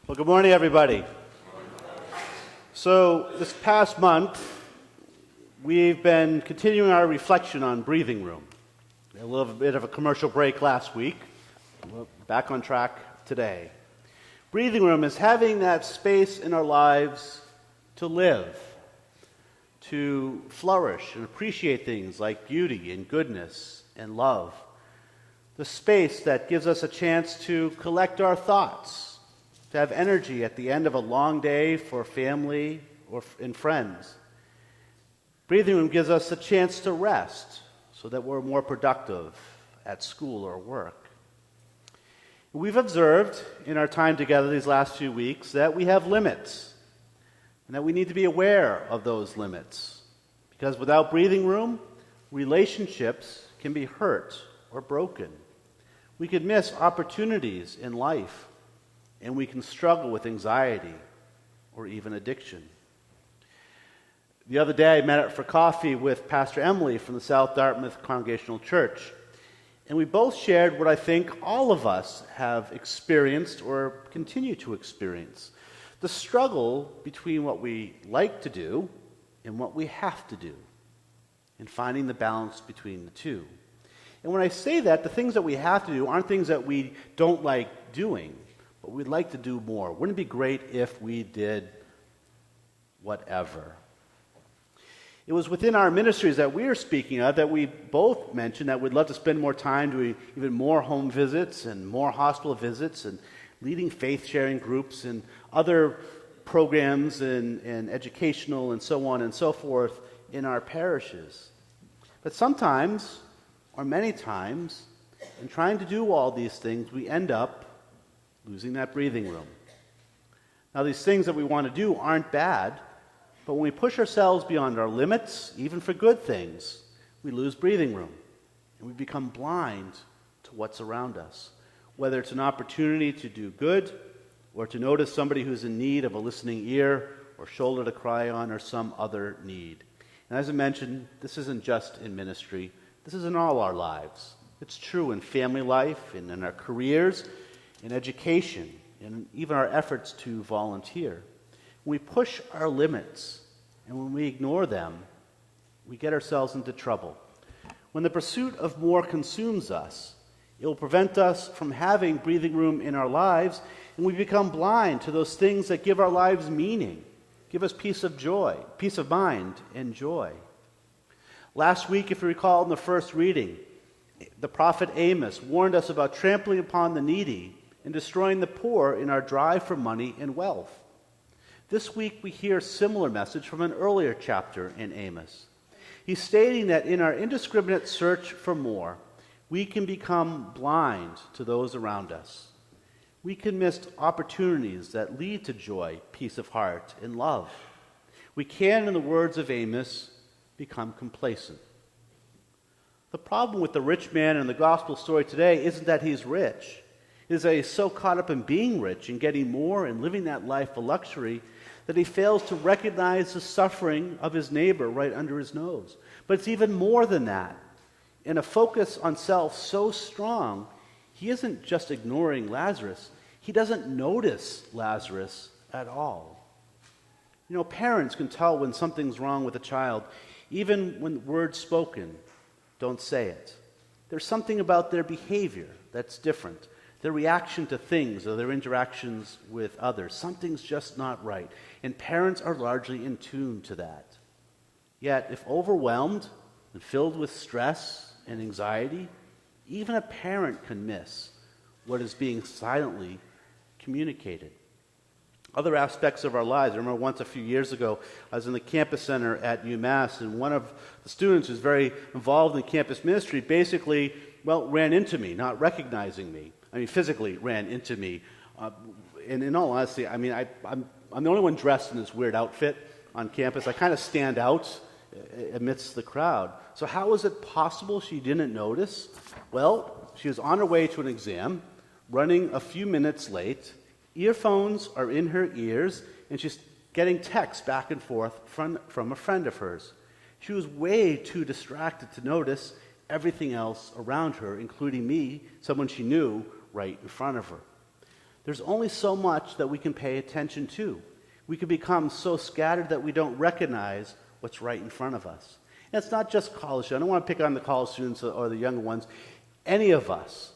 Well, good morning, everybody. So, this past month, we've been continuing our reflection on breathing room. A little bit of a commercial break last week. We're back on track today. Breathing room is having that space in our lives to live, to flourish and appreciate things like beauty and goodness and love. The space that gives us a chance to collect our thoughts, to have energy at the end of a long day for family and friends. Breathing room gives us a chance to rest so that we're more productive at school or work. We've observed in our time together these last few weeks that we have limits and that we need to be aware of those limits. Because without breathing room, relationships can be hurt or broken. We could miss opportunities in life, and we can struggle with anxiety or even addiction. The other day, I met up for coffee with Pastor Emily from the South Dartmouth Congregational Church, and we both shared what I think all of us have experienced or continue to experience: the struggle between what we like to do and what we have to do, and finding the balance between the two. And when I say that, the things that we have to do aren't things that we don't like doing, but we'd like to do more. Wouldn't it be great if we did whatever? It was within our ministries that we are speaking of that we both mentioned that we'd love to spend more time doing even more home visits and more hospital visits and leading faith-sharing groups and other programs and educational and so on and so forth in our parishes. But sometimes, or many times, in trying to do all these things, we end up losing that breathing room. Now, these things that we want to do aren't bad, but when we push ourselves beyond our limits, even for good things, we lose breathing room, and we become blind to what's around us, whether it's an opportunity to do good or to notice somebody who's in need of a listening ear or shoulder to cry on or some other need. And as I mentioned, this isn't just in ministry. This is in all our lives. It's true in family life and in our careers, in education, and even our efforts to volunteer. When we push our limits and when we ignore them, we get ourselves into trouble. When the pursuit of more consumes us, it will prevent us from having breathing room in our lives, and we become blind to those things that give our lives meaning, give us peace of mind and joy. Last week, if you recall in the first reading, the prophet Amos warned us about trampling upon the needy and destroying the poor in our drive for money and wealth. This week we hear a similar message from an earlier chapter in Amos. He's stating that in our indiscriminate search for more, we can become blind to those around us. We can miss opportunities that lead to joy, peace of heart, and love. We can, in the words of Amos, become complacent. The problem with the rich man in the gospel story today isn't that he's rich. It is that he's so caught up in being rich and getting more and living that life of luxury that he fails to recognize the suffering of his neighbor right under his nose. But it's even more than that. In a focus on self so strong, he isn't just ignoring Lazarus. He doesn't notice Lazarus at all. You know, parents can tell when something's wrong with a child, even when words spoken don't say it. There's something about their behavior that's different. Their reaction to things or their interactions with others. Something's just not right. And parents are largely in tune to that. Yet, if overwhelmed and filled with stress and anxiety, even a parent can miss what is being silently communicated. Other aspects of our lives. I remember once a few years ago, I was in the campus center at UMass, and one of the students who's very involved in campus ministry basically, ran into me, not recognizing me. Physically ran into me. And in all honesty, I'm the only one dressed in this weird outfit on campus. I kind of stand out amidst the crowd. So how is it possible she didn't notice? Well, she was on her way to an exam, running a few minutes late. Earphones are in her ears, and she's getting texts back and forth from a friend of hers. She was way too distracted to notice everything else around her, including me, someone she knew, right in front of her. there's only so much that we can pay attention to. We can become so scattered that we don't recognize what's right in front of us. And it's not just college students. I don't want to pick on the college students or the younger ones. Any of us.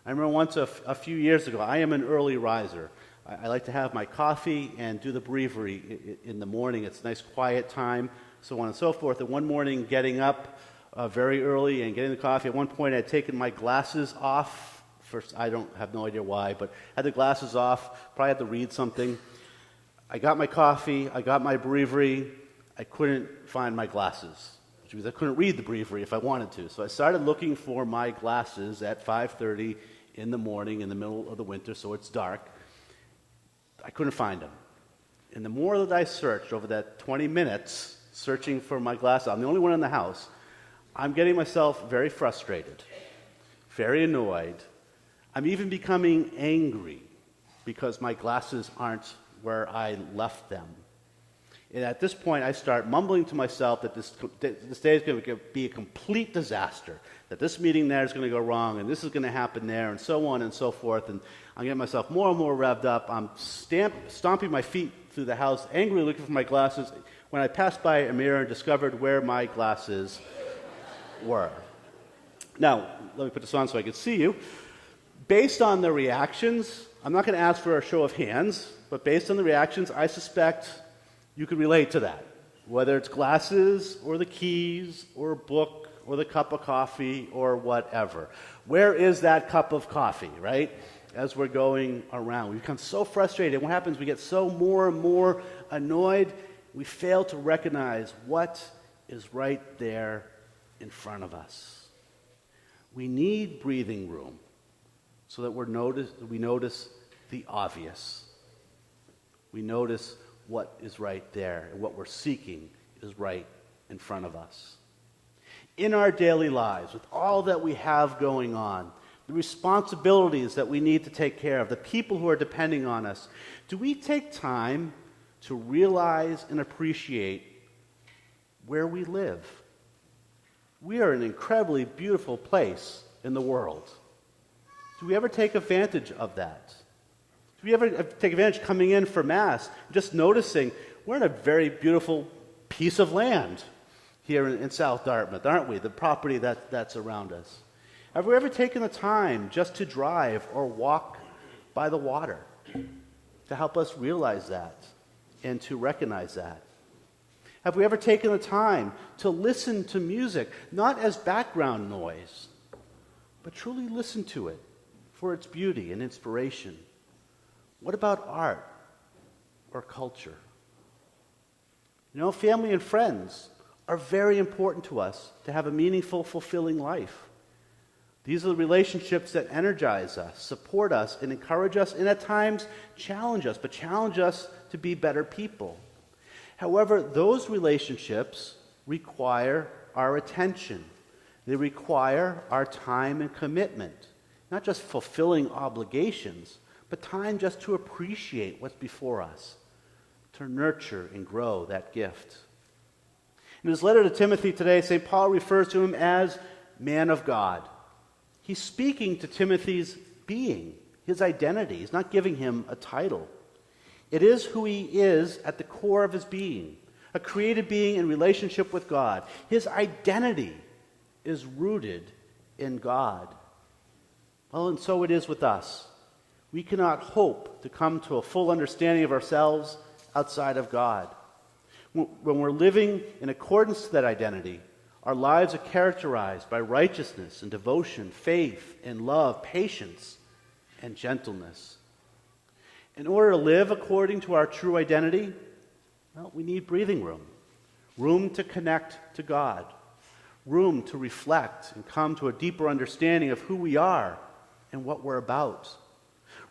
I remember once a few years ago, I am an early riser. I like to have my coffee and do the breviary in the morning. It's a nice quiet time, so on and so forth. And one morning, getting up very early and getting the coffee, at one point I had taken my glasses off. First, I have no idea why, but had the glasses off, probably had to read something. I got my coffee, I got my breviary, I couldn't find my glasses, which means I couldn't read the breviary if I wanted to. So I started looking for my glasses at 5:30 in the morning in the middle of the winter, so it's dark. I couldn't find them. And the more that I searched over that 20 minutes searching for my glasses, I'm the only one in the house, I'm getting myself very frustrated, very annoyed. I'm even becoming angry because my glasses aren't where I left them. And at this point, I start mumbling to myself that this day is going to be a complete disaster, that this meeting there is going to go wrong, and this is going to happen there, and so on and so forth. And I'm getting myself more and more revved up. I'm stomping my feet through the house, angrily looking for my glasses, when I passed by a mirror and discovered where my glasses were. Now, let me put this on so I can see you. Based on the reactions, I'm not going to ask for a show of hands, but based on the reactions, I suspect you can relate to that, whether it's glasses or the keys or a book or the cup of coffee or whatever. Where is that cup of coffee, right? As we're going around, we become so frustrated. What happens? We get so more and more annoyed, we fail to recognize what is right there in front of us. We need breathing room so that we notice the obvious. We notice what is right there, and what we're seeking is right in front of us. In our daily lives, with all that we have going on, the responsibilities that we need to take care of, the people who are depending on us, do we take time to realize and appreciate where we live? We are an incredibly beautiful place in the world. Do we ever take advantage of that? Do we ever take advantage coming in for Mass, just noticing we're in a very beautiful piece of land here in South Dartmouth, aren't we? The property that's around us. Have we ever taken the time just to drive or walk by the water to help us realize that and to recognize that? Have we ever taken the time to listen to music, not as background noise, but truly listen to it for its beauty and inspiration? What about art or culture? You know, family and friends are very important to us to have a meaningful, fulfilling life. These are the relationships that energize us, support us, and encourage us, and at times challenge us, but challenge us to be better people. However, those relationships require our attention. They require our time and commitment, not just fulfilling obligations, but time just to appreciate what's before us, to nurture and grow that gift. In his letter to Timothy today, St. Paul refers to him as man of God. He's speaking to Timothy's being, his identity. He's not giving him a title. It is who he is at the core of his being, a created being in relationship with God. His identity is rooted in God. Well, and so it is with us. We cannot hope to come to a full understanding of ourselves outside of God. When we're living in accordance to that identity, our lives are characterized by righteousness and devotion, faith and love, patience and gentleness. In order to live according to our true identity, well, we need breathing room. Room to connect to God. Room to reflect and come to a deeper understanding of who we are and what we're about.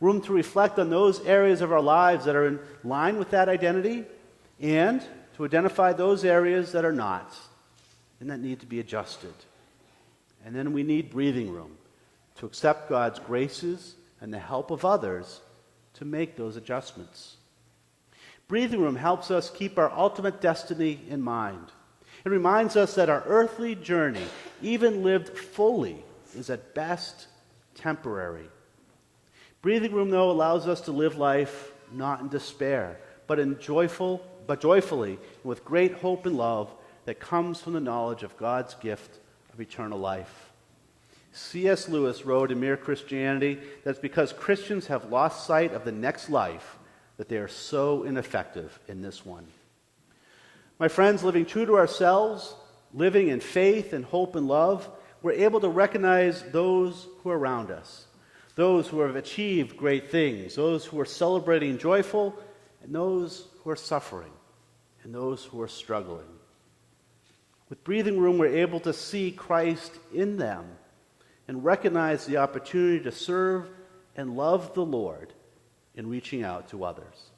Room to reflect on those areas of our lives that are in line with that identity and to identify those areas that are not and that need to be adjusted. And then we need breathing room to accept God's graces and the help of others to make those adjustments. Breathing room helps us keep our ultimate destiny in mind. It reminds us that our earthly journey, even lived fully, is at best temporary. Breathing room, though, allows us to live life not in despair, but joyfully, and with great hope and love that comes from the knowledge of God's gift of eternal life. C.S. Lewis wrote in Mere Christianity that it's because Christians have lost sight of the next life that they are so ineffective in this one. My friends, living true to ourselves, living in faith and hope and love, we're able to recognize those who are around us, those who have achieved great things, those who are celebrating joyful, and those who are suffering, and those who are struggling. With breathing room, we're able to see Christ in them and recognize the opportunity to serve and love the Lord in reaching out to others.